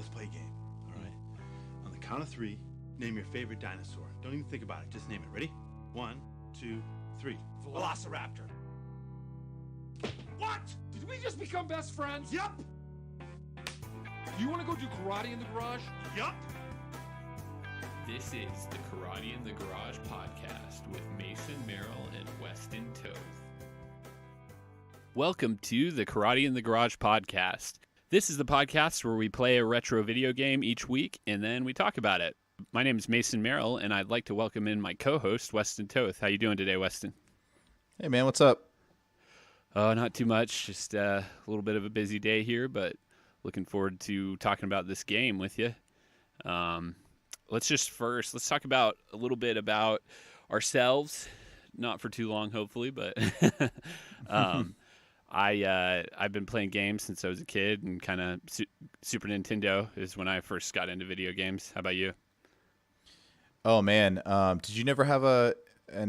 Let's play a game. All right. On the count of three, name your favorite dinosaur. Don't even think about it. Just name it. Ready? 1, 2, 3. Velociraptor. What? Did we just become best friends? Yup. You want to go do karate in the garage? Yup. This is the Karate in the Garage podcast with Mason Merrill and Weston Toth. Welcome to the Karate in the Garage podcast. This is the podcast where we play a retro video game each week and then we talk about it. My name is Mason Merrill and I'd like to welcome in my co-host Weston Toth. How you doing today, Weston? Hey man, what's up? Oh, not too much. Just a little bit of a busy day here, but looking forward to talking about this game with you. Let's talk about a little bit about ourselves. Not for too long, hopefully, but I've been playing games since I was a kid, and kind of Super Nintendo is when I first got into video games. How about you? Oh man, did you never have an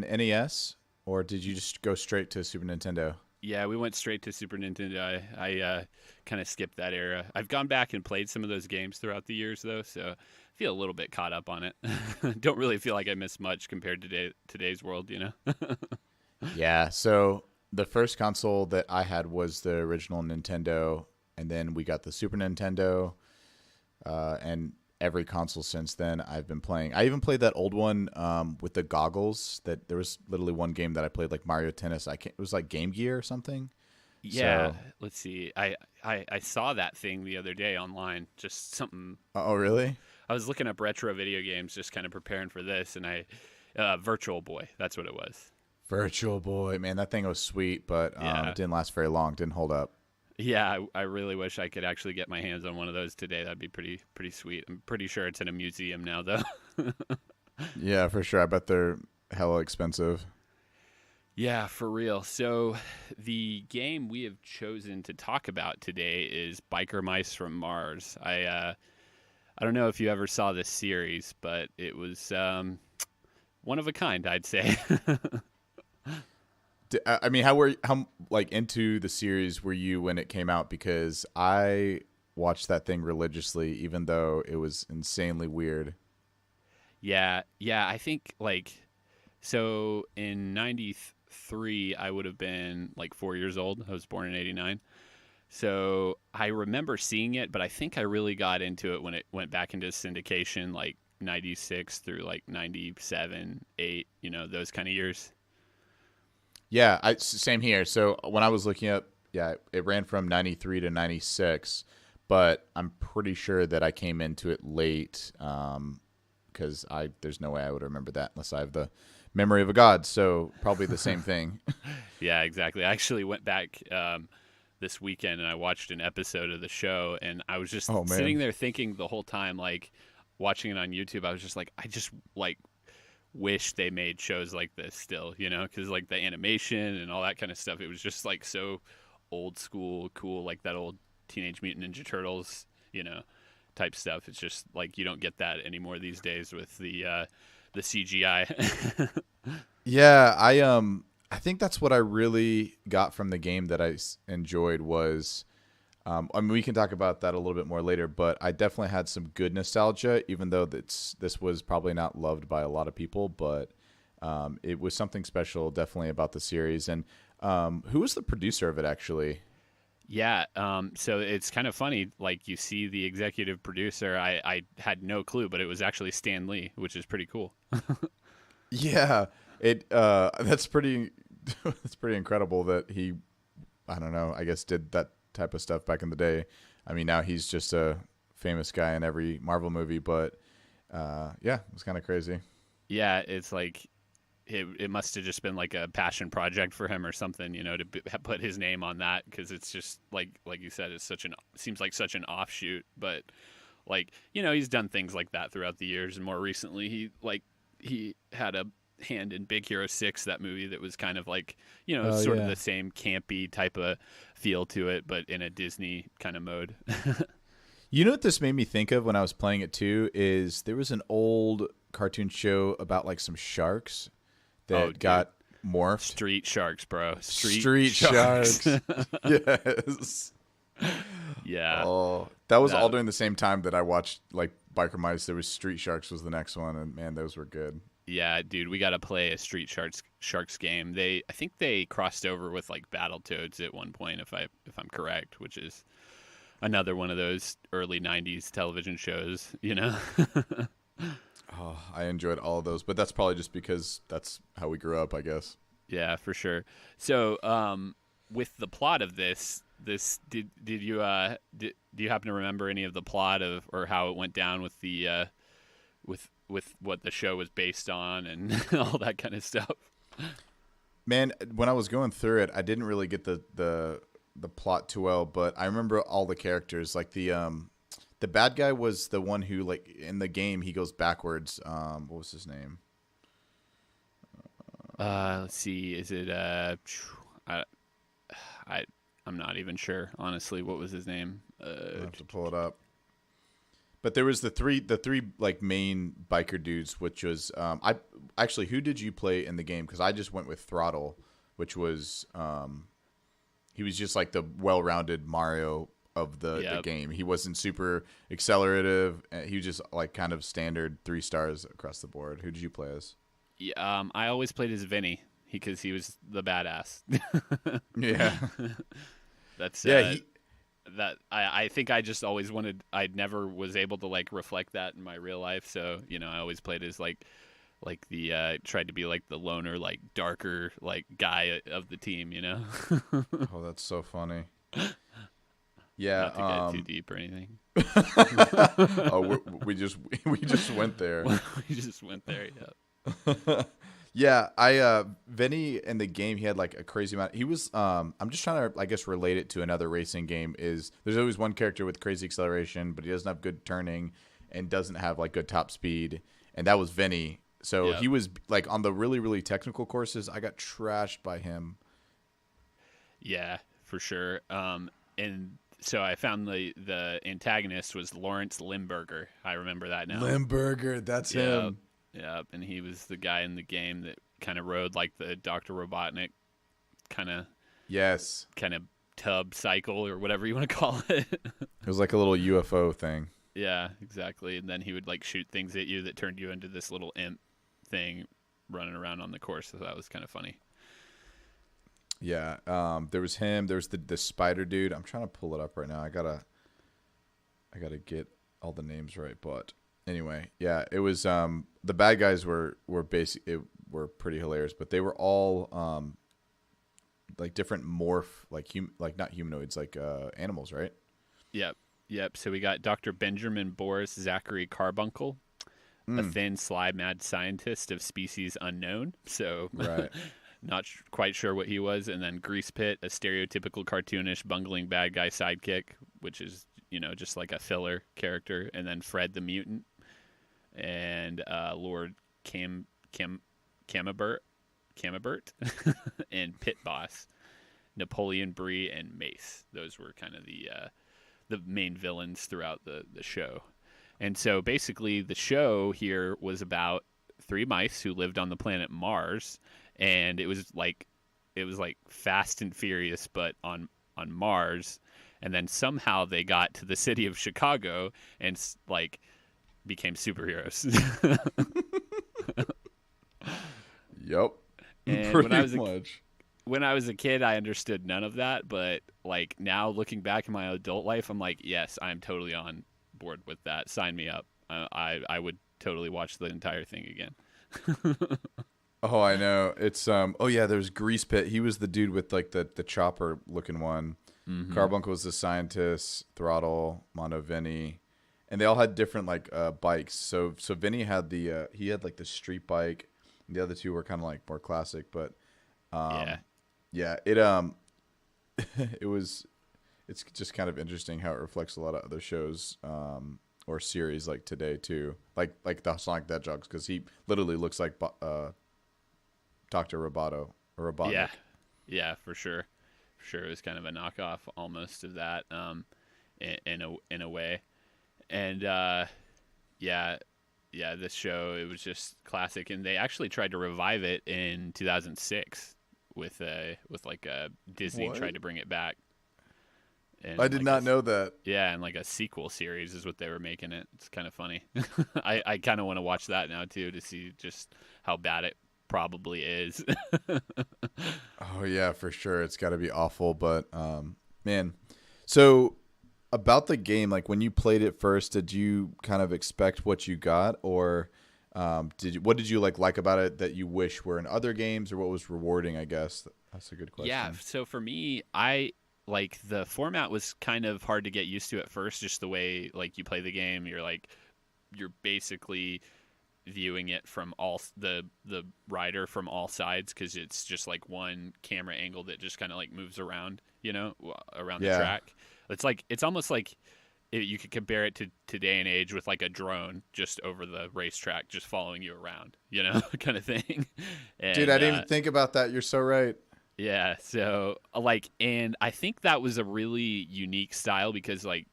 NES, or did you just go straight to Super Nintendo? Yeah, we went straight to Super Nintendo. I kind of skipped that era. I've gone back and played some of those games throughout the years, though, so I feel a little bit caught up on it. Don't really feel like I missed much compared to today's world, you know? Yeah, so the first console that I had was the original Nintendo, and then we got the Super Nintendo, and every console since then I've been playing. I even played that old one with the goggles. That there was literally one game that I played, like Mario Tennis. It was like Game Gear or something. Yeah, so, let's see. I saw that thing the other day online. Just something. Oh, really? I was looking up retro video games, just kind of preparing for this, and Virtual Boy. That's what it was. Virtual Boy, man, that thing was sweet, but it didn't last very long. Didn't hold up. Yeah, I really wish I could actually get my hands on one of those today. That'd be pretty sweet. I'm pretty sure it's in a museum now, though. Yeah, for sure. I bet they're hella expensive. Yeah, for real. So the game we have chosen to talk about today is Biker Mice from Mars. I don't know if you ever saw this series, but it was one of a kind, I'd say. I mean, how like into the series were you when it came out? Because I watched that thing religiously, even though it was insanely weird. Yeah. I think so in '93, I would have been like 4 years old. I was born in '89. So I remember seeing it, but I think I really got into it when it went back into syndication, like '96 through like '97, '8, those kind of years. Yeah, same here. So when I was looking up, it ran from 93 to 96, but I'm pretty sure that I came into it late because there's no way I would remember that unless I have the memory of a god. So probably the same thing. Yeah, exactly. I actually went back this weekend and I watched an episode of the show, and I was just sitting there thinking the whole time, like watching it on YouTube, I was just like, I just wish they made shows like this still, because like the animation and all that kind of stuff, it was just like so old school cool, like that old Teenage Mutant Ninja Turtles type stuff. It's just like you don't get that anymore these days with the CGI. Yeah, I think that's what I really got from the game that I enjoyed was I mean, we can talk about that a little bit more later, but I definitely had some good nostalgia, even though this was probably not loved by a lot of people, but it was something special definitely about the series. And who was the producer of it, actually? Yeah, so it's kind of funny, like you see the executive producer, I had no clue, but it was actually Stan Lee, which is pretty cool. Yeah, that's pretty incredible that he, I don't know, I guess did that type of stuff back in the day. I mean, now he's just a famous guy in every Marvel movie, but it was kind of crazy. Yeah, it's like it must have just been like a passion project for him or something, to put his name on that, because it's just like you said, it's seems like such an offshoot, but he's done things like that throughout the years, and more recently he had a hand in Big Hero 6, that movie that was kind of like, sort of the same campy type of feel to it, but in a Disney kind of mode. You know what this made me think of when I was playing it too is there was an old cartoon show about like some sharks that got morphed. Street sharks, bro. Street sharks. Yes. Yeah. Oh, that was all during the same time that I watched like Biker Mice. There was Street Sharks was the next one, and man, those were good. Yeah, dude, we got to play a Street Sharks game. I think they crossed over with like Battletoads at one point, if I'm correct, which is another one of those early '90s television shows. Oh, I enjoyed all of those, but that's probably just because that's how we grew up, I guess. Yeah, for sure. So, with the plot of this did you do you happen to remember any of the plot of or how it went down with the with what the show was based on and all that kind of stuff? Man, when I was going through it, I didn't really get the plot too well, but I remember all the characters. Like the bad guy was the one who, like, in the game he goes backwards. What was his name? Let's see. Is it I'm not even sure, honestly. What was his name? I have to pull it up. But there was the three like main biker dudes, which was who did you play in the game? Because I just went with Throttle, which was he was just like the well-rounded Mario of the game. He wasn't super accelerative. He was just like kind of standard 3 stars across the board. Who did you play as? Yeah, I always played as Vinny because he was the badass. Yeah, that's that I think I just always wanted. I never was able to like reflect that in my real life. So I always played as like the tried to be like the loner, like darker, like guy of the team. Oh, that's so funny. Yeah, not to get too deep or anything. Oh, we just went there. We just went there. Yeah. Yeah, Vinny in the game, he had like a crazy amount. He was I'm just trying to, I guess, relate it to another racing game. Is there's always one character with crazy acceleration, but he doesn't have good turning and doesn't have like good top speed, and that was Vinny. So he was like on the really, really technical courses. I got trashed by him. Yeah, for sure. And so I found the antagonist was Lawrence Limburger. I remember that now. Limburger, that's him. Yeah, and he was the guy in the game that kind of rode like the Dr. Robotnik kind of tub cycle or whatever you want to call it. It was like a little UFO thing. Yeah, exactly. And then he would like shoot things at you that turned you into this little imp thing running around on the course. So that was kind of funny. Yeah, there was him. There was the spider dude. I'm trying to pull it up right now. I gotta get all the names right, but. Anyway, yeah, it was the bad guys were pretty hilarious, but they were all like different morph, like not humanoids, like animals, right? Yep. So we got Dr. Benjamin Boris Zachary Carbuncle, a thin, sly, mad scientist of species unknown. So right. Not quite sure what he was, and then Grease Pit, a stereotypical cartoonish bungling bad guy sidekick, which is just like a filler character, and then Fred the mutant. And Lord Camembert and Pit Boss, Napoleon Brie, and Mace. Those were kind of the main villains throughout the show. And so basically the show here was about 3 mice who lived on the planet Mars, and it was like Fast and Furious but on Mars, and then somehow they got to the city of Chicago and like became superheroes. Yep. And when I was a kid, I understood none of that, but like now looking back in my adult life, I'm like, yes, I'm totally on board with that. Sign me up. I would totally watch the entire thing again. Oh, I know. It's oh yeah, there's Grease Pit. He was the dude with like the chopper looking one. Mm-hmm. Carbuncle was the scientist, Throttle, Mono Vinny. And they all had different like bikes. So Vinny had he had like the street bike, and the other 2 were kind of like more classic. But yeah, it it's just kind of interesting how it reflects a lot of other shows or series like today too, like the Sonic the Hedgehog, because he literally looks like Dr. Roboto or Robotnik. Yeah, for sure. It was kind of a knockoff almost of that in a way. And this show, it was just classic, and they actually tried to revive it in 2006 with like a Disney tried to bring it back, I did not know that. Yeah, and like a sequel series is what they were making it. It's kind of funny. I kind of want to watch that now too to see just how bad it probably is. Oh yeah, for sure. It's got to be awful, but man. So about the game, like when you played it first, did you kind of expect what you got, or what did you like about it that you wish were in other games, or what was rewarding? I guess that's a good question. Yeah. So for me, I like the format was kind of hard to get used to at first. Just the way like you play the game, you're basically viewing it from all the rider from all sides, because it's just like one camera angle that just kind of like moves around, around the track. It's almost like you could compare it to today and age with like a drone just over the racetrack, just following you around, kind of thing. And, dude, I didn't even think about that. You're so right. Yeah. So and I think that was a really unique style, because like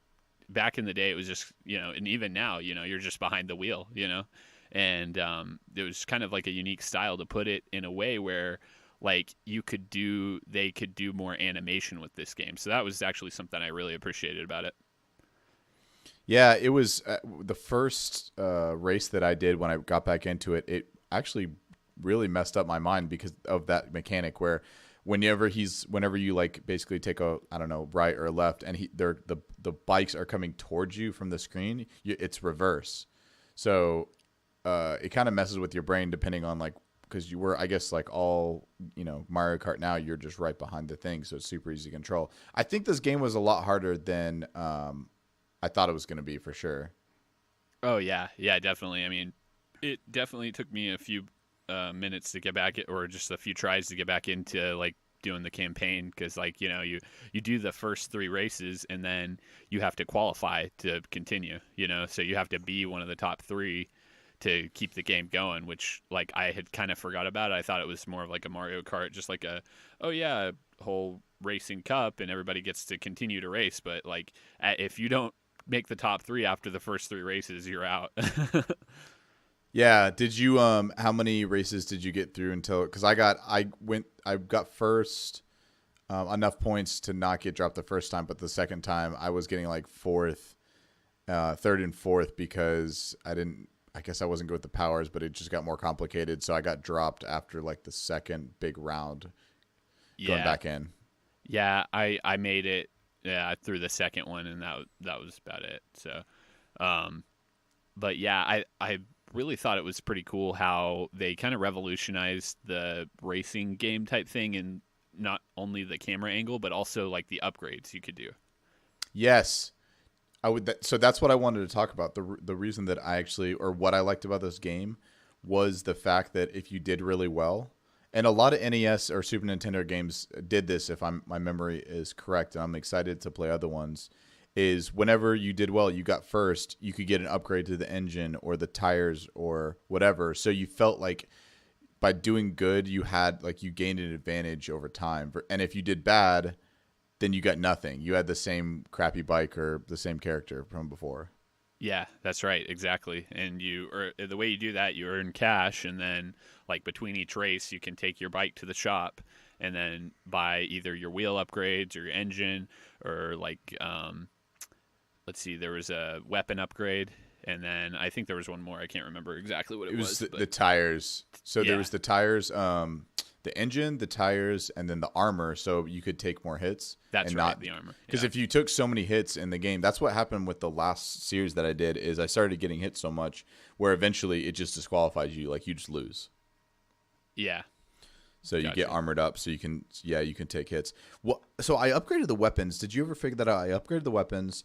back in the day it was just, and even now, you're just behind the wheel, and it was kind of like a unique style to put it in a way where like they could do more animation with this game. So that was actually something I really appreciated about it. Yeah, it was the first race that I did when I got back into it. It actually really messed up my mind because of that mechanic where whenever you like basically take a, I don't know, right or left, and the bikes are coming towards you from the screen, it's reverse. So it kind of messes with your brain depending on like, because you were, I guess, like all, Mario Kart now, you're just right behind the thing, so it's super easy to control. I think this game was a lot harder than I thought it was going to be, for sure. Oh, yeah. Yeah, definitely. I mean, it definitely took me a few minutes to get back, or just a few tries to get back into like doing the campaign, because like you do the first 3 races and then you have to qualify to continue, so you have to be one of the top 3 to keep the game going, which like I had kind of forgot about. I thought it was more of like a Mario Kart, just like a whole racing cup and everybody gets to continue to race, but like if you don't make the top 3 after the first 3 races, you're out. Yeah. Did you how many races did you get through until, because I got first enough points to not get dropped the first time, but the second time I was getting like fourth, third and fourth, because I guess I wasn't good with the powers, but it just got more complicated, so I got dropped after like the second big round going back in. Yeah, I made it through the second one, and that was about it. So but yeah, I really thought it was pretty cool how they kind of revolutionized the racing game type thing, and not only the camera angle, but also like the upgrades you could do. Yes. So that's what I wanted to talk about. The reason that what I liked about this game was the fact that if you did really well, and a lot of NES or Super Nintendo games did this, if my memory is correct, and I'm excited to play other ones, is whenever you did well, you got first, you could get an upgrade to the engine or the tires or whatever. So you felt like by doing good, you gained an advantage over time. And if you did bad, then you got nothing. You had the same crappy bike or the same character from before. Yeah, that's right. Exactly. And the way you do that, you earn cash, and then like between each race, you can take your bike to the shop and then buy either your wheel upgrades or your engine, or like, let's see, there was a weapon upgrade. And then I think there was one more. I can't remember exactly what it was. The tires. So there was the tires, the engine, the tires, and then the armor, so you could take more hits. That's right, the armor. Because if you took so many hits in the game, that's what happened with the last series that I did, is I started getting hit so much where eventually it just disqualifies you. Like, you just lose. Yeah. So you get armored up so you can take hits. Well, so I upgraded the weapons. Did you ever figure that out? I upgraded the weapons,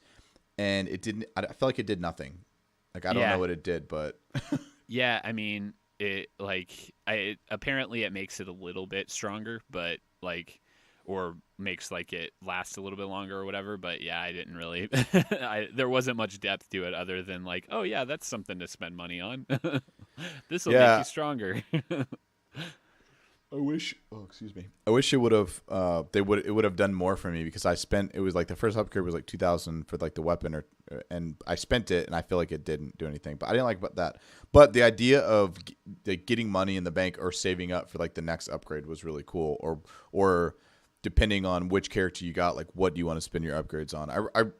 and I felt like it did nothing. Like, I don't know what it did, but... Yeah, I mean... apparently it makes it a little bit stronger, but like, or makes like it last a little bit longer or whatever. But yeah, I didn't really, there wasn't much depth to it other than like, oh yeah, that's something to spend money on. This will make you stronger. I wish it would have it would have done more for me, because it was like the first upgrade was like 2,000 for like the weapon, and I spent it and I feel like it didn't do anything. But I didn't like about that. But the idea of getting money in the bank or saving up for like the next upgrade was really cool, or depending on which character you got, like what do you want to spend your upgrades on.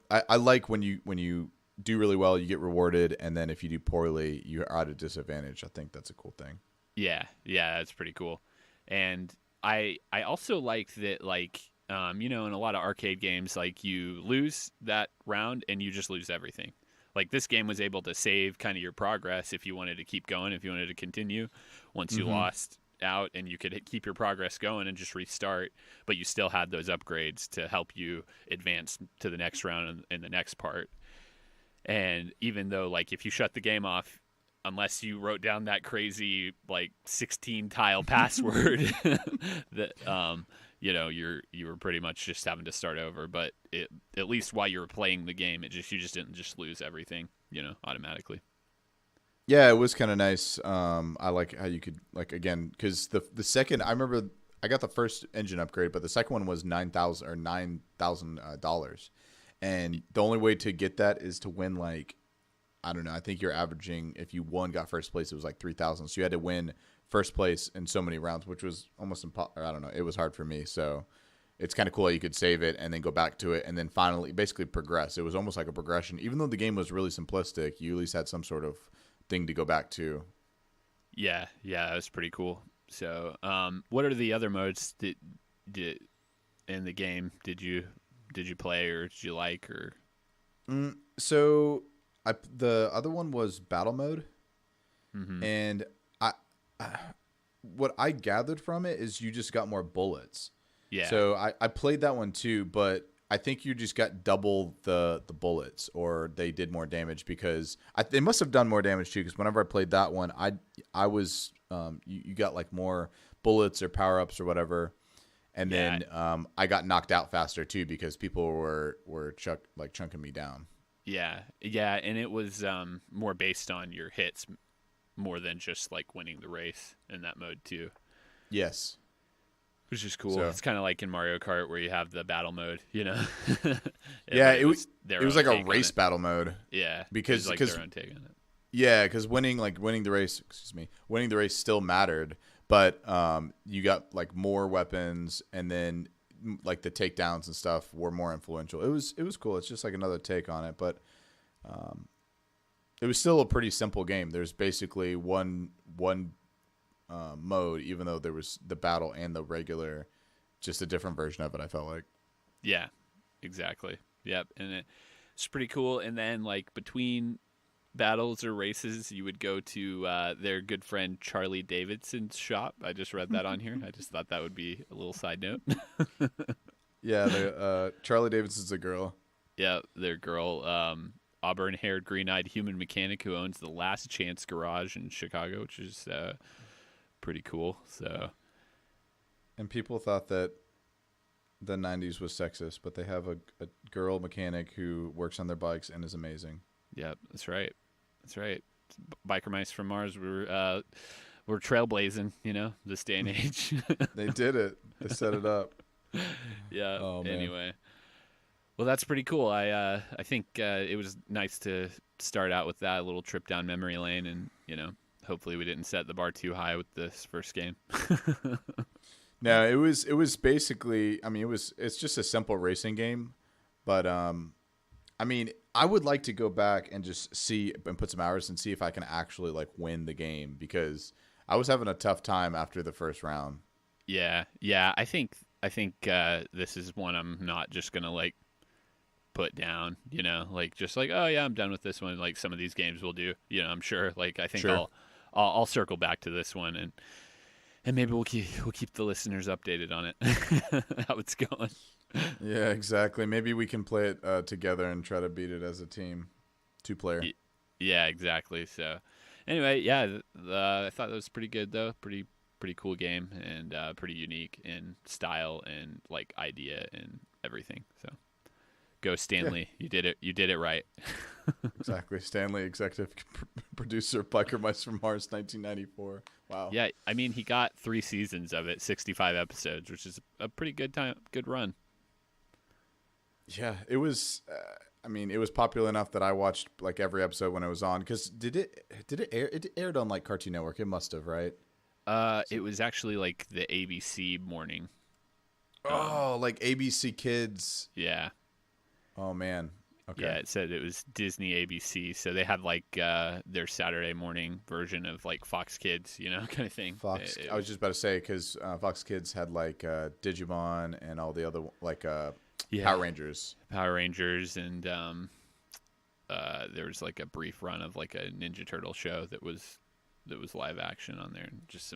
I like when you do really well, you get rewarded, and then if you do poorly, you're at a disadvantage. I think that's a cool thing. Yeah, that's pretty cool. And I also like that, like, in a lot of arcade games, like, you lose that round and you just lose everything. Like, this game was able to save kind of your progress if you wanted to keep going, if you wanted to continue once you lost out, and you could keep your progress going and just restart, but you still had those upgrades to help you advance to the next round and the next part. And even though, like, if you shut the game off, unless you wrote down that crazy, like, 16 tile password, that you were pretty much just having to start over. But at least while you were playing the game, you just didn't just lose everything, automatically. Yeah, it was kind of nice. I like how you could, like, again, because the second, I remember I got the first engine upgrade, but the second one was $9,000, and the only way to get that is to win, like, I don't know, I think you're averaging, if you got first place, it was like 3,000. So you had to win first place in so many rounds, which was almost impossible. I don't know, it was hard for me. So it's kind of cool that you could save it and then go back to it and then finally basically progress. It was almost like a progression. Even though the game was really simplistic, you at least had some sort of thing to go back to. Yeah, it was pretty cool. So, what are the other modes that in the game did you play or did you like? Or so the other one was battle mode, and what I gathered from it is you just got more bullets. Yeah. So I played that one too, but I think you just got double the bullets, or they did more damage, because they must have done more damage too. Because whenever I played that one, I was you got like more bullets or power ups or whatever, and then I got knocked out faster too because people were chunking me down. Yeah, and it was more based on your hits more than just like winning the race in that mode too. Yes. Which is cool. So, it's kind of like in Mario Kart where you have the battle mode, Yeah, it was like a race battle mode. Yeah, because like their own take on it. Yeah, because winning the race still mattered, but you got like more weapons, and then like the takedowns and stuff were more influential. It was cool. It's just like another take on it, but it was still a pretty simple game. There's basically one mode, even though there was the battle and the regular, just a different version of it, I felt like. Yeah, exactly. Yep, and it's pretty cool. And then, like, between battles or races, you would go to their good friend Charlie Davidson's shop. I just read that on here. I just thought that would be a little side note. Yeah, Charlie Davidson's a girl. Yeah, their girl, auburn-haired, green-eyed human mechanic who owns the Last Chance Garage in Chicago, which is pretty cool. So, and people thought that the 90s was sexist, but they have a girl mechanic who works on their bikes and is amazing. Yep, that's right. Biker mice from Mars we're trailblazing, this day and age. They did it. They set it up. Yeah. Oh, man. Anyway, well, that's pretty cool. I think it was nice to start out with that little trip down memory lane, and hopefully we didn't set the bar too high with this first game. No, it was basically, I mean, it's just a simple racing game, but I mean, I would like to go back and just see and put some hours and see if I can actually like win the game, because I was having a tough time after the first round. Yeah. I think this is one I'm not just gonna like put down. Like just like, oh yeah, I'm done with this one. Like some of these games will do. I'm sure. Like I think I'll circle back to this one, and maybe we'll keep the listeners updated on it, how it's going. Yeah, exactly. Maybe we can play it together and try to beat it as a team, 2-player. Yeah, exactly. So, anyway, yeah, I thought that was pretty good though. Pretty cool game, and pretty unique in style and like idea and everything. So, go Stanley. Yeah. You did it right. Exactly. Stanley, executive producer, Biker Mice from Mars, 1994. Wow. Yeah, I mean, he got 3 seasons of it, 65 episodes, which is a pretty good run. Yeah, it was. I mean, it was popular enough that I watched like every episode when it was on. Because did it air? It aired on like Cartoon Network. It must have, right? It was actually like the ABC morning. Oh, like ABC Kids. Yeah. Oh man. Okay. Yeah, it said it was Disney ABC, so they had like their Saturday morning version of like Fox Kids, kind of thing. Fox. I was just about to say because Fox Kids had like Digimon and all the other like Power Rangers. Power Rangers, and there was like a brief run of like a Ninja Turtle show that was live action on there, and just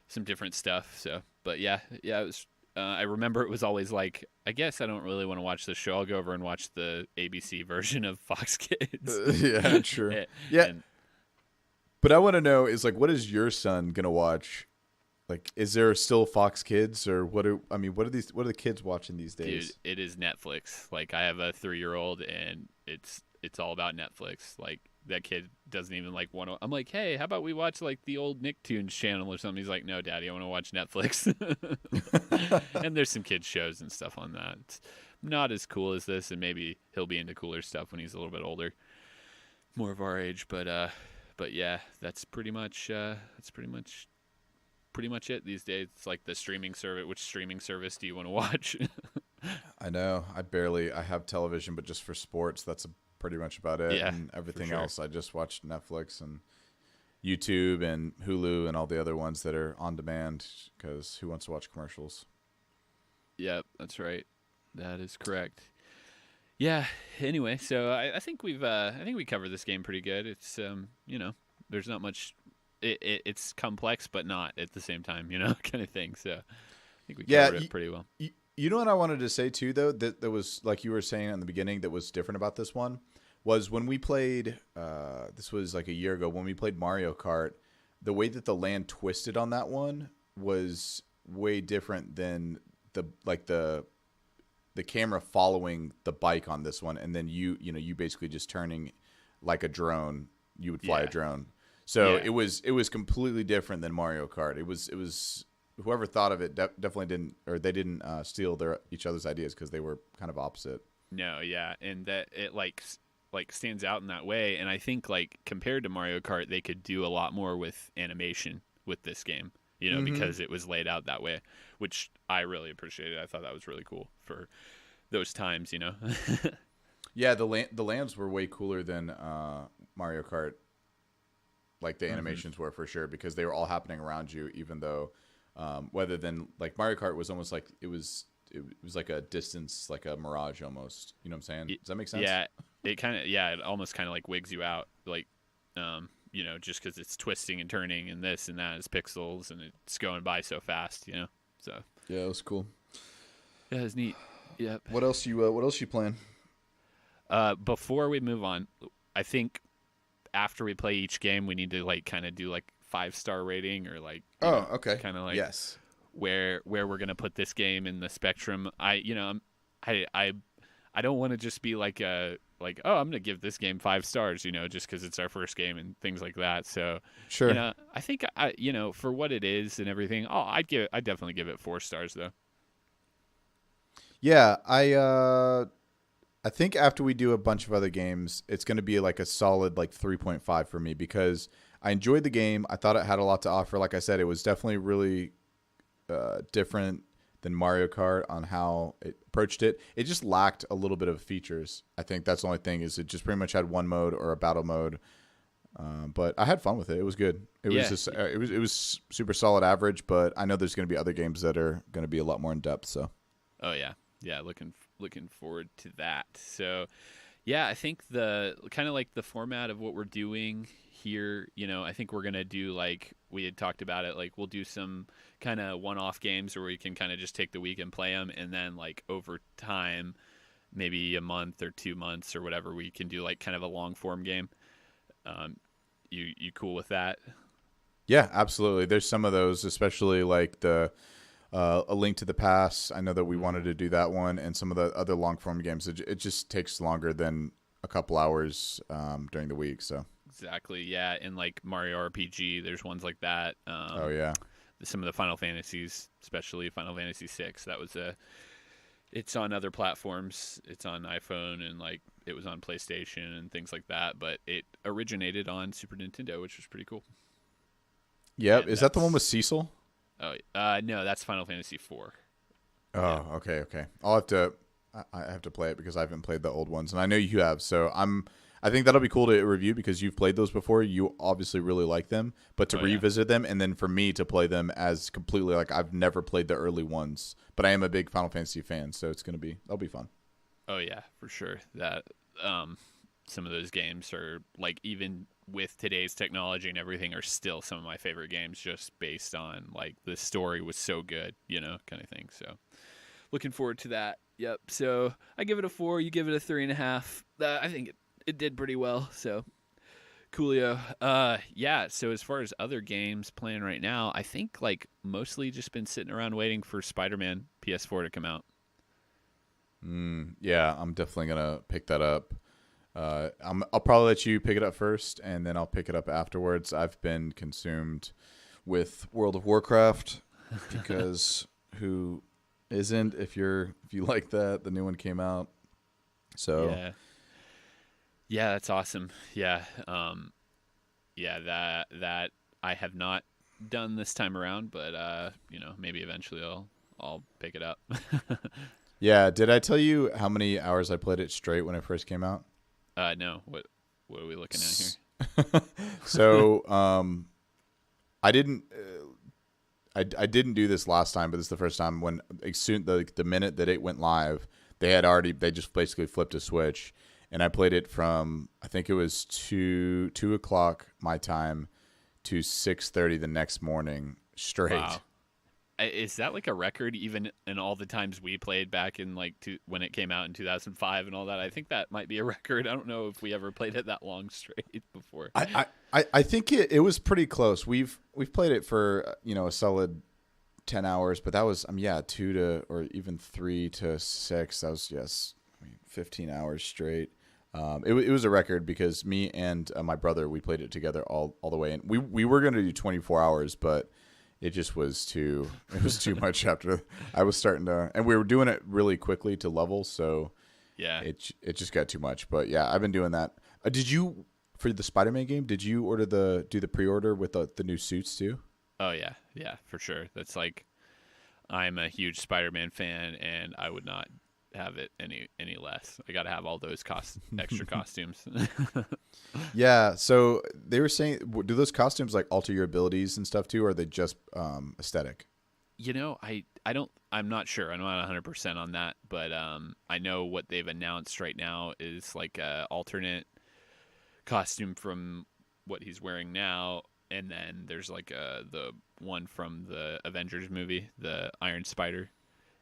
some different stuff. So, but yeah, it was. I remember it was always like, I guess I don't really want to watch the show. I'll go over and watch the ABC version of Fox Kids. Yeah, sure. Yeah. But I want to know is like, what is your son going to watch? Like, is there still Fox Kids or what are the kids watching these days? Dude, it is Netflix. Like, I have a 3-year-old and it's all about Netflix. Like, that kid doesn't even like want to. I'm like, hey, how about we watch like the old Nicktoons channel or something? He's like, no, Daddy, I want to watch Netflix. And there's some kids shows and stuff on that. It's not as cool as this, and maybe he'll be into cooler stuff when he's a little bit older, more of our age. But yeah, that's pretty much it these days. It's like the streaming service. Which streaming service do you want to watch? I know. I have television, but just for sports. That's pretty much about it. Yeah, and everything else, I just watched Netflix and YouTube and Hulu and all the other ones that are on demand because who wants to watch commercials? Yep, that's right. That is correct. Yeah. Anyway, so I think we covered this game pretty good. It's there's not much. It's complex, but not at the same time, kind of thing. So I think we covered it pretty well. You know what I wanted to say too, though, that was like you were saying in the beginning that was different about this one was when we played. This was like a year ago when we played Mario Kart. The way that the land twisted on that one was way different than the camera following the bike on this one, and then you basically just turning like a drone. You would fly a drone. So it was completely different than Mario Kart. It was whoever thought of it definitely didn't, or they didn't steal each other's ideas because they were kind of opposite. No, yeah, and that it like stands out in that way. And I think like compared to Mario Kart, they could do a lot more with animation with this game, because it was laid out that way, which I really appreciated. I thought that was really cool for those times, Yeah, the lands were way cooler than Mario Kart. Like the animations were for sure because they were all happening around you, even though whether than like Mario Kart was almost like it was like a distance, like a mirage almost. You know what I'm saying? Does that make sense? Yeah, it almost kind of like wigs you out, like just because it's twisting and turning and this and that is pixels and it's going by so fast, So yeah, it was cool. Yeah, it was neat. Yep. What else you playing? Before we move on, I think after we play each game, we need to like kind of do like 5-star rating or like okay, kind of like yes, where we're gonna put this game in the spectrum. I don't want to just be like I'm gonna give this game 5 stars, just because it's our first game and things like that. So sure, I think for what it is and everything, I'd definitely give it 4 stars though. Yeah, I think after we do a bunch of other games, it's going to be like a solid like 3.5 for me because I enjoyed the game. I thought it had a lot to offer. Like I said, it was definitely really different than Mario Kart on how it approached it. It just lacked a little bit of features. I think that's the only thing is it just pretty much had one mode or a battle mode. But I had fun with it. It was good. It was super solid average, but I know there's going to be other games that are going to be a lot more in depth. So. Oh yeah. Yeah, looking forward to that. So, yeah, I think the kind of like the format of what we're doing here, I think we're going to do like we had talked about it, like we'll do some kind of one-off games where we can kind of just take the week and play them, and then like over time, maybe a month or 2 months or whatever, we can do like kind of a long-form game. You cool with that? Yeah, absolutely. There's some of those, especially like the A Link to the Past. I know that we wanted to do that one, and some of the other long form games. It just takes longer than a couple hours during the week. So exactly, yeah. And like Mario RPG, there's ones like that. Oh yeah, some of the Final Fantasies, especially Final Fantasy VI. That was it's on other platforms. It's on iPhone and like it was on PlayStation and things like that. But it originated on Super Nintendo, which was pretty cool. Yep. Is that the one with Cecil? Oh, no, that's Final Fantasy IV. Oh, okay. I have to play it because I haven't played the old ones, and I know you have. So I think that'll be cool to review because you've played those before. You obviously really like them, but to revisit them and then for me to play them as completely like I've never played the early ones, but I am a big Final Fantasy fan, so that'll be fun. Oh yeah, for sure. That some of those games are like, even with today's technology and everything, are still some of my favorite games just based on like the story was so good, kind of thing. So looking forward to that. Yep. So I give it a 4. You give it a 3.5. I think it did pretty well. So coolio. Yeah. So as far as other games playing right now, I think like mostly just been sitting around waiting for Spider-Man PS4 to come out. Yeah, I'm definitely gonna pick that up. I'll probably let you pick it up first, and then I'll pick it up afterwards. I've been consumed with World of Warcraft because who isn't? If you like that, the new one came out. So yeah, that's awesome. Yeah, that I have not done this time around, but maybe eventually I'll pick it up. Yeah, did I tell you how many hours I played it straight when it first came out? No. What are we looking at here? So, I didn't do this last time, but this is the first time when the minute that it went live, they just basically flipped a switch, and I played it from, I think it was 2:00 my time to 6:30 the next morning straight. Wow. Is that like a record, even in all the times we played back in like when it came out in 2005 and all that? I think that might be a record. I don't know if we ever played it that long straight before. I think it was pretty close. We've played it for a solid 10 hours, but that was 2 to or even 3 to 6. That was 15 hours straight. It was a record because me and my brother, we played it together all the way, and we were going to do 24 hours, but it just was too much after I was starting to, and we were doing it really quickly to level, so yeah, it just got too much. But yeah, I've been doing that. Did you, for the Spider-Man game, did you do the pre-order with the new suits too? Oh yeah, for sure. That's like, I'm a huge Spider-Man fan, and I would not have it any less. I got to have all those extra costumes. Yeah, so they were saying, do those costumes like alter your abilities and stuff too, or are they just aesthetic? I'm not sure. I'm not 100% on that, but I know what they've announced right now is like a alternate costume from what he's wearing now, and then there's like the one from the Avengers movie, the Iron Spider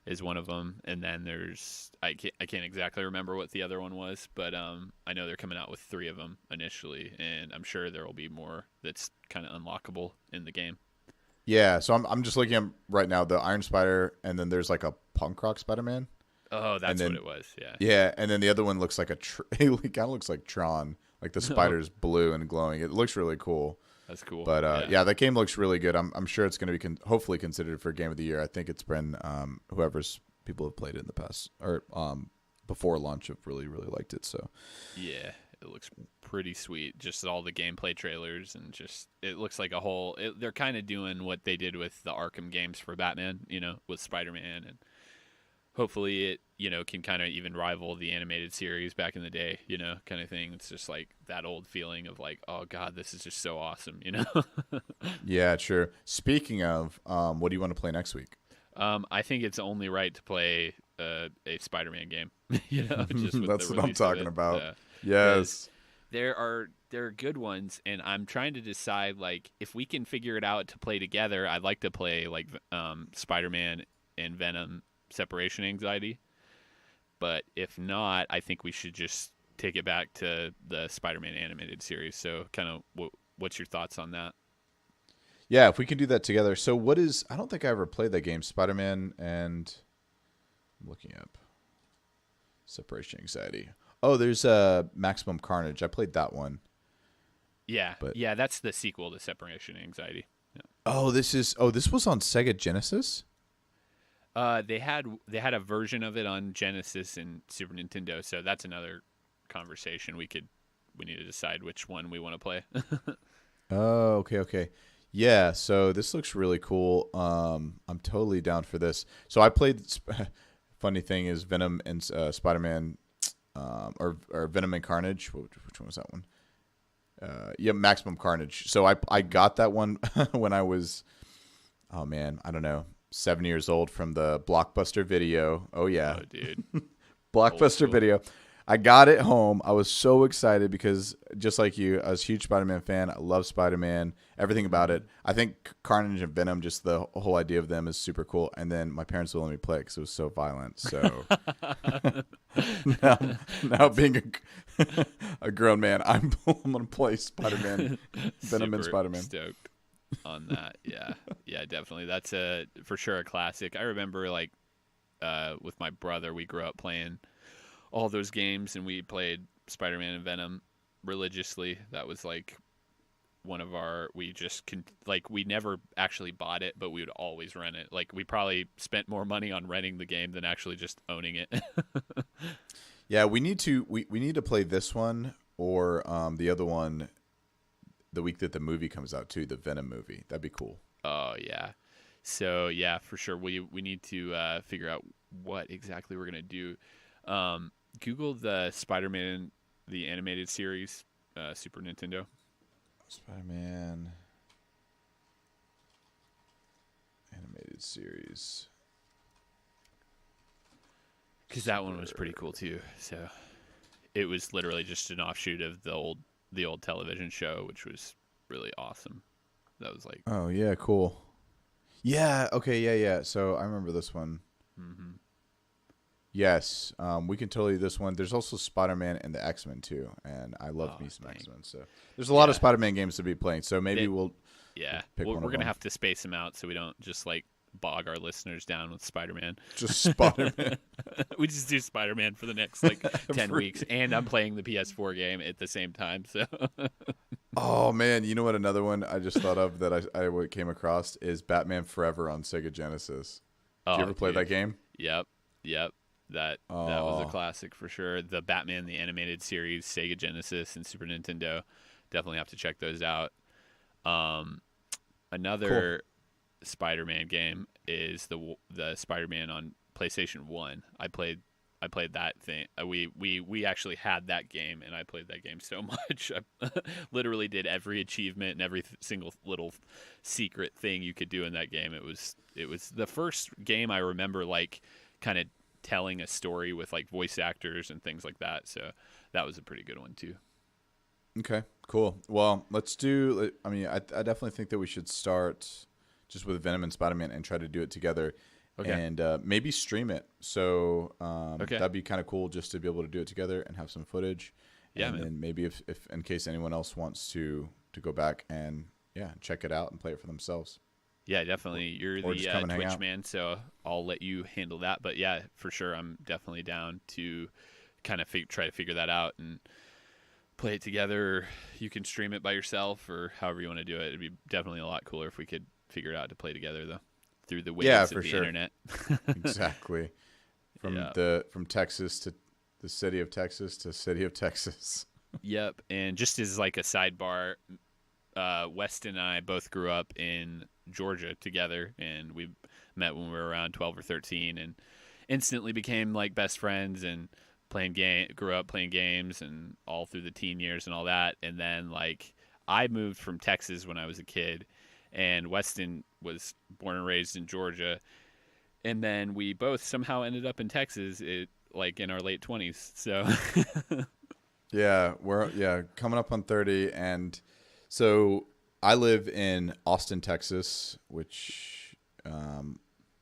is one of them, and then there's I can't exactly remember what the other one was, but I know they're coming out with 3 of them initially, and I'm sure there will be more that's kind of unlockable in the game. Yeah, so I'm just looking at right now the Iron Spider, and then there's like a punk rock Spider-Man. Oh, that's what it was. Yeah. Yeah, and then the other one looks like it kind of looks like Tron, like the spider's blue and glowing. It looks really cool. That's cool. But yeah, that game looks really good. I'm sure it's going to be hopefully considered for Game of the Year. I think it's been whoever's people have played it in the past or before launch have really liked it. So yeah, it looks pretty sweet. Just all the gameplay trailers, and just it looks like a whole. They're kind of doing what they did with the Arkham games for Batman, with Spider-Man, and hopefully it can kind of even rival the animated series back in the day, kind of thing. It's just like that old feeling of like, oh god, this is just so awesome. Yeah, sure. Speaking of, what do you want to play next week? I think it's only right to play a Spider-Man game. Just with that's the what I'm talking about. Yes, there are good ones, and I'm trying to decide like if we can figure it out to play together. I'd like to play like Spider-Man and Venom Separation Anxiety, but if not, I think we should just take it back to the Spider-Man animated series. So kind of what's your thoughts on that? Yeah, if we can do that together. So I don't think I ever played that game, Spider-Man, and I'm looking up Separation Anxiety. Oh, there's Maximum Carnage. I played that one. Yeah, yeah, that's the sequel to Separation Anxiety. Yeah. Oh, this was on Sega Genesis? They had a version of it on Genesis and Super Nintendo, so that's another conversation. We need to decide which one we want to play. Oh, okay. Yeah, so this looks really cool. I'm totally down for this. So I played. Funny thing is Venom and Spider-Man, or Venom and Carnage. Which one was that one? Yeah, Maximum Carnage. So I got that one when I was, oh man, I don't know, 7 years old from the Blockbuster Video. Oh yeah, Oh, dude. Blockbuster Video. I got it home. I was so excited because just like you, I was a huge Spider-Man fan. I love Spider-Man, everything about it. I think Carnage and Venom, just the whole idea of them is super cool. And then my parents wouldn't let me play because it was so violent. So now being a grown man, I'm going to play Spider-Man, Venom and Spider-Man. Stoked on that. Yeah, definitely. That's for sure a classic. I remember like with my brother, we grew up playing all those games, and we played Spider-Man and Venom religiously. That was like one of our, we never actually bought it, but we would always rent it. Like we probably spent more money on renting the game than actually just owning it. Yeah, we need to play this one or the other one the week that the movie comes out too, the Venom movie. That'd be cool. Oh yeah. So yeah, for sure. We need to figure out what exactly we're gonna do. Google the Spider-Man, the animated series, Super Nintendo. Spider-Man animated series. Because that one was pretty cool too. So it was literally just an offshoot of the old television show, which was really awesome. That was like, oh yeah, cool. Yeah. Okay. Yeah. So I remember this one. mm-hmm. Yes, we can totally do this one. There's also Spider-Man and the X-Men too, and I love me some X-Men. So there's a lot of Spider-Man games to be playing. So maybe we'll pick one. We're gonna have to space them out so we don't just like bog our listeners down with Spider-Man. Just Spider-Man. We just do Spider-Man for the next like 10 weeks, and I'm playing the PS4 game at the same time. So. Oh man, you know what? Another one I just thought of that I came across is Batman Forever on Sega Genesis. Did you ever play that game? Yep. That was a classic for sure. The Batman the Animated Series, Sega Genesis and Super Nintendo. Definitely have to check those out. Another Spider-Man game is the Spider-Man on PlayStation 1. I played that thing. We actually had that game, and I played that game so much. I literally did every achievement and every single little secret thing you could do in that game. It was the first game I remember like kind of telling a story with like voice actors and things like that. So that was a pretty good one too. Okay, cool. Well, let's do. I mean, I definitely think that we should start just with Venom and Spider-Man and try to do it together. Okay. And maybe stream it. So that'd be kind of cool just to be able to do it together and have some footage. Yeah, and then maybe if in case anyone else wants to go back and check it out and play it for themselves. Yeah, definitely. You're the Twitch man, so I'll let you handle that. But yeah, for sure, I'm definitely down to kind of try to figure that out and play it together. You can stream it by yourself or however you want to do it. It'd be definitely a lot cooler if we could figure it out to play together, though, through the waves of the internet. Exactly. From Texas to the city of Texas to city of Texas. Yep. And just as like a sidebar, Weston and I both grew up in Georgia together, and we met when we were around 12 or 13 and instantly became like best friends and grew up playing games and all through the teen years and all that. And then like I moved from Texas when I was a kid, and Weston was born and raised in Georgia. And then we both somehow ended up in Texas like in our late 20s. So yeah, we're coming up on 30. And so I live in Austin, Texas, which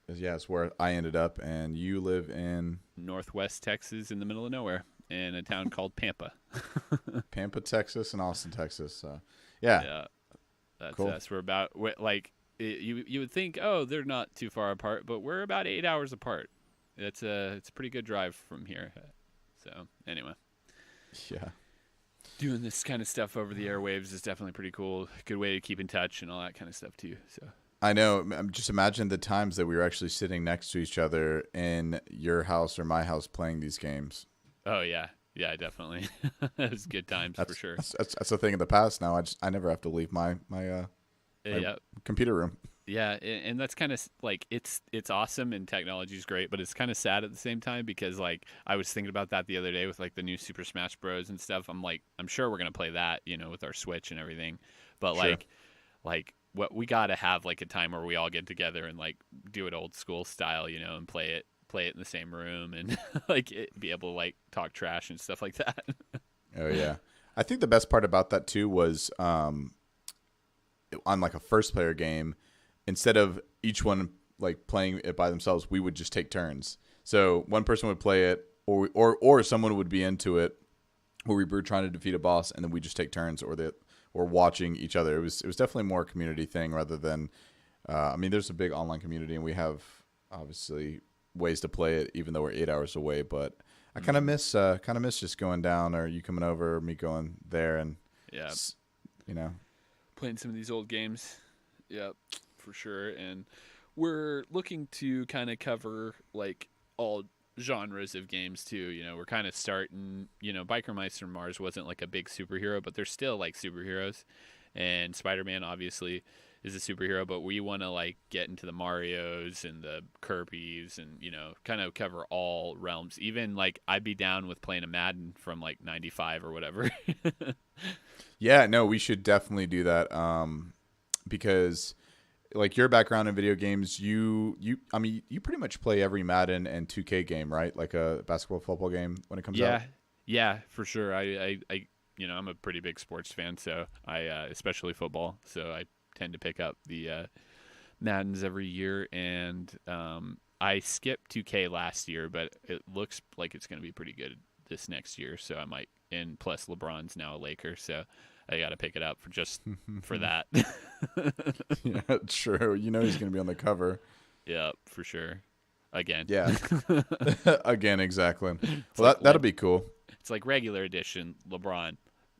is where I ended up. And you live in Northwest Texas in the middle of nowhere in a town called Pampa. Pampa, Texas and Austin, Texas. Yeah. That's cool. us. We're about like you would think, oh, they're not too far apart, but we're about 8 hours apart. It's a pretty good drive from here. So anyway, yeah, doing this kind of stuff over the airwaves is definitely pretty cool. Good way to keep in touch and all that kind of stuff too. So I know. Just imagine the times that we were actually sitting next to each other in your house or my house playing these games. Oh yeah. Yeah, definitely. It was good times for sure. That's a thing in the past now. I never have to leave my Yeah. Computer room. Yeah, and that's kind of like it's awesome and technology is great, but it's kind of sad at the same time because like I was thinking about that the other day with like the new Super Smash Bros and stuff. I'm sure we're gonna play that, with our Switch and everything, but Sure. like what we gotta have like a time where we all get together and like do it old school style, and play it in the same room and like be able to like talk trash and stuff like that. Oh yeah, I think the best part about that too was on like a first player game. Instead of each one like playing it by themselves, we would just take turns. So one person would play it, or someone would be into it, where we were trying to defeat a boss, and then we just take turns, or watching each other. It was definitely more a community thing rather than. I mean, there's a big online community, and we have obviously ways to play it, even though we're 8 hours away. But I kind of miss just going down, or you coming over, or me going there, and yeah, playing some of these old games. Yep. For sure, and we're looking to kind of cover like all genres of games too. We're kind of starting. Biker Mice from Mars wasn't like a big superhero, but they're still like superheroes, and Spider-Man obviously is a superhero. But we want to like get into the Marios and the Kirby's, and kind of cover all realms. Even like I'd be down with playing a Madden from like '95 or whatever. Yeah, no, we should definitely do that. Because like your background in video games, you pretty much play every Madden and 2K game, right? Like a basketball, football game when it comes out. Yeah, for sure. I I'm a pretty big sports fan, so I especially football. So I tend to pick up the Maddens every year, and I skipped 2K last year, but it looks like it's going to be pretty good this next year. So I might, and plus LeBron's now a Laker, so I got to pick it up for that. Yeah, true. He's going to be on the cover. Yeah, for sure. Again. Yeah. Again, exactly. Well, that'll be cool. It's like regular edition LeBron,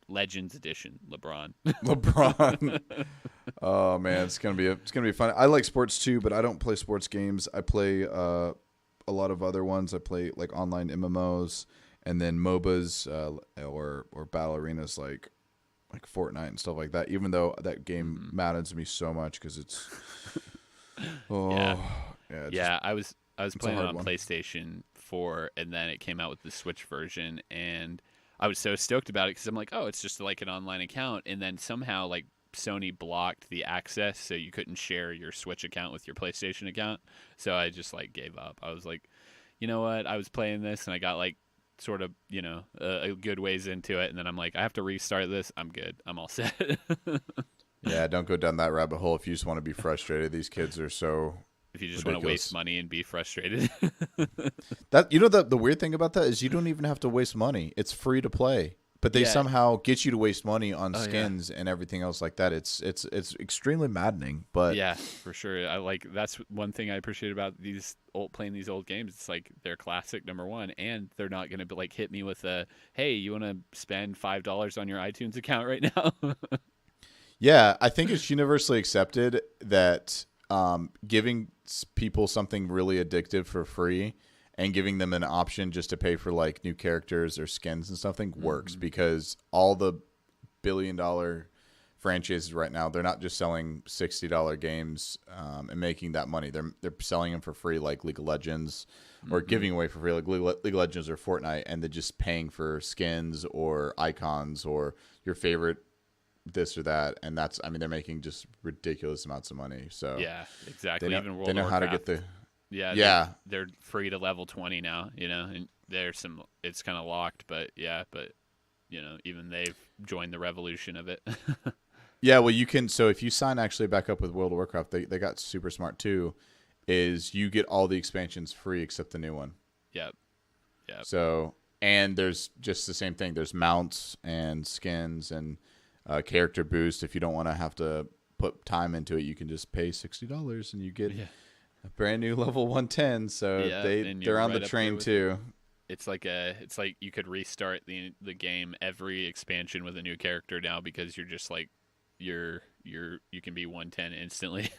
Legends edition LeBron. LeBron. Oh man, it's gonna be fun. I like sports too, but I don't play sports games. I play a lot of other ones. I play like online MMOs and then MOBAs or battle arenas like Fortnite and stuff like that. Even though that game maddens me so much because it's I was playing it on PlayStation 4, and then it came out with the Switch version, and I was so stoked about it because I'm like, oh, it's just like an online account, and then somehow like Sony blocked the access, so you couldn't share your Switch account with your PlayStation account. So I just like gave up. I was like, you know what? I was playing this, and I got like sort of, a good ways into it, and then I'm like, I have to restart this. I'm good. I'm all set. Yeah, don't go down that rabbit hole if you just want to be frustrated. These kids are so if you just ridiculous. Want to waste money and be frustrated. That the weird thing about that is you don't even have to waste money. It's free to play. But they somehow get you to waste money on skins and everything else like that. It's extremely maddening. But yeah, for sure. That's one thing I appreciate about playing these old games. It's like they're classic, number one, and they're not going to like hit me with a, hey, you want to spend $5 on your iTunes account right now? Yeah, I think it's universally accepted that giving people something really addictive for free and giving them an option just to pay for like new characters or skins and something works because all the billion-dollar franchises right now, they're not just selling $60 games and making that money. They're selling them for free like League of Legends or giving away for free like League of Legends or Fortnite, and they're just paying for skins or icons or your favorite this or that, and they're making just ridiculous amounts of money. So yeah, exactly. They Even World know of how Warcraft. to get the they're free to level 20 now, and it's kind of locked, but even they've joined the revolution of it. Yeah, well, you can. So if you sign actually back up with World of Warcraft, they got super smart too. Is you get all the expansions free except the new one. Yep. So and there's just the same thing. There's mounts and skins and character boost. If you don't want to have to put time into it, you can just pay $60 and you get a brand new level 110. So they're on the train too. It's like you could restart the game every expansion with a new character now because you're just like you can be 110 instantly.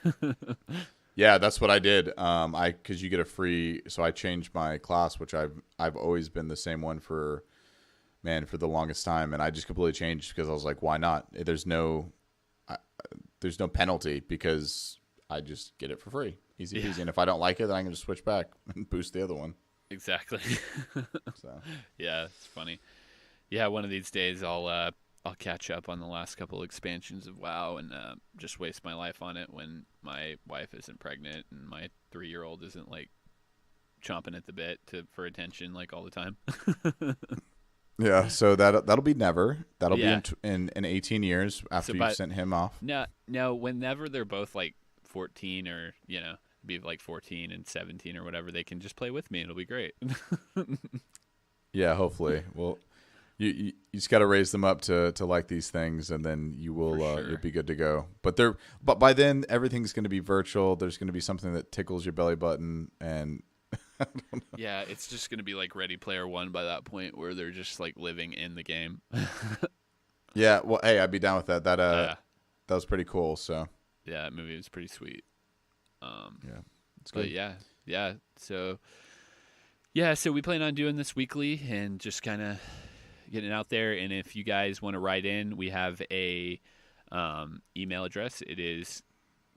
Yeah, that's what I did. Because you get a free. So I changed my class, which I've always been the same one for the longest time, and I just completely changed because I was like, why not? There's no there's no penalty because I just get it for free. Easy peasy. And if I don't like it, then I can just switch back and boost the other one. Exactly. So. Yeah, it's funny. Yeah, one of these days I'll catch up on the last couple expansions of WoW and just waste my life on it when my wife isn't pregnant and my 3-year-old isn't like chomping at the bit for attention like all the time. Yeah, so that'll be never. That'll be in 18 years after you've sent him off. No, whenever they're both like 14 or, be like 14 and 17 or whatever, they can just play with me. It'll be great. Yeah, hopefully. Well, you just got to raise them up to like these things, and then you will you'll be good to go. But by then everything's going to be virtual. There's going to be something that tickles your belly button, and I don't know. Yeah, it's just going to be like Ready Player One by that point, where they're just like living in the game. Yeah, well, hey, I'd be down with that. That was pretty cool. So yeah, that movie was pretty sweet. Yeah, it's good. But yeah. So we plan on doing this weekly and just kind of getting it out there. And if you guys want to write in, we have a email address. It is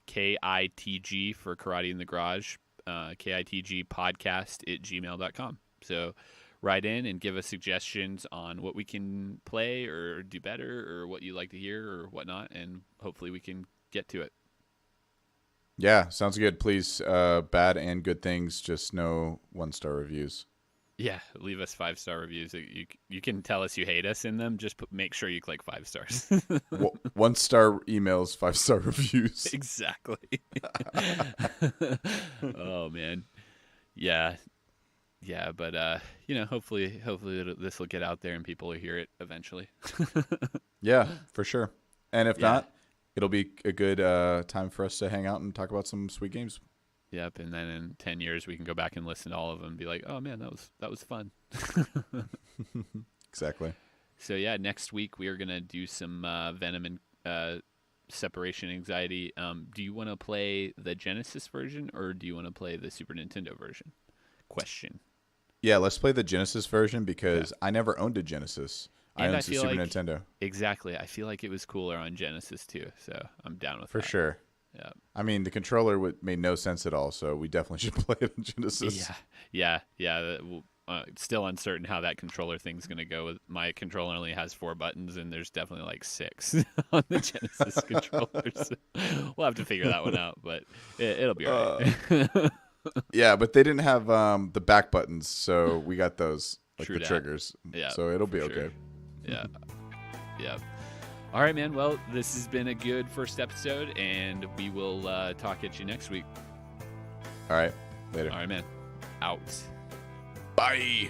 KITG for Karate in the Garage, KITGpodcast@gmail.com. So write in and give us suggestions on what we can play or do better or what you like to hear or whatnot, and hopefully we can get to it. Yeah, sounds good. Please, bad and good things, just no 1-star reviews. Yeah, leave us 5-star reviews. You can tell us you hate us in them. Just make sure you click 5 stars. 1-star emails, 5-star reviews. Exactly. Oh man, yeah. But hopefully this will get out there and people will hear it eventually. Yeah, for sure. And if not, it'll be a good time for us to hang out and talk about some sweet games. Yep, and then in 10 years we can go back and listen to all of them and be like, "Oh man, that was fun." Exactly. So yeah, next week we are gonna do some Venom and separation anxiety. Do you want to play the Genesis version or do you want to play the Super Nintendo version? Question. Yeah, let's play the Genesis version because I never owned a Genesis. I owned the Super Nintendo. Exactly. I feel like it was cooler on Genesis too, so I'm down with that. For sure. Yeah. I mean, the controller made no sense at all, so we definitely should play it on Genesis. Yeah. Still uncertain how that controller thing's going to go. My controller only has 4 buttons, and there's definitely like 6 on the Genesis controllers. We'll have to figure that one out, but it'll be all right. Yeah, but they didn't have the back buttons, so we got those, like the triggers. Yeah, so it'll be okay. Yeah. All right, man. Well, this has been a good first episode, and we will talk at you next week. All right. Later. All right, man. Out. Bye.